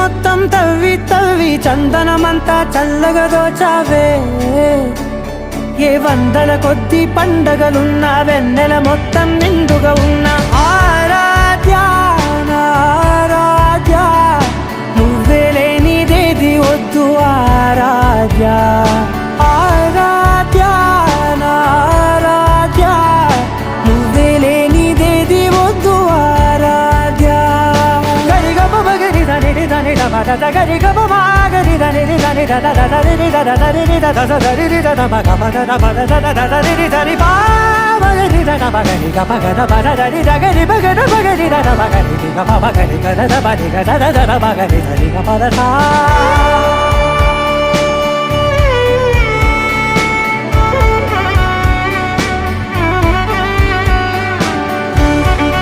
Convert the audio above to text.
మొత్తం తవ్వి తవ్వి చందనమంతా చల్లగా దోచావే ఏ వందల కొద్ది పండగలున్న వెన్నెల మొత్తం నిండుగా ఉన్న ఆరాధ్య నా ఆరాధ్య నువ్వే లేనిదేది వద్దు ఆరాధ్య ఆరాధ్య నా ఆరాధ్య నువ్వే లేనిదేది వద్దు ఆరాధ్య గరిగ బగరి దని దని దమద గరిగ బగరి దని దని దద దరి దద దరి దద దరి దద బగ బద బద దద దరి దరి బా బగరి దద బగరి గ బగ బద దరి దగరి బగర బగరి దద బగరి గ బగరి గ దద బగరి గ దద దద బగరి దరి గ బద సా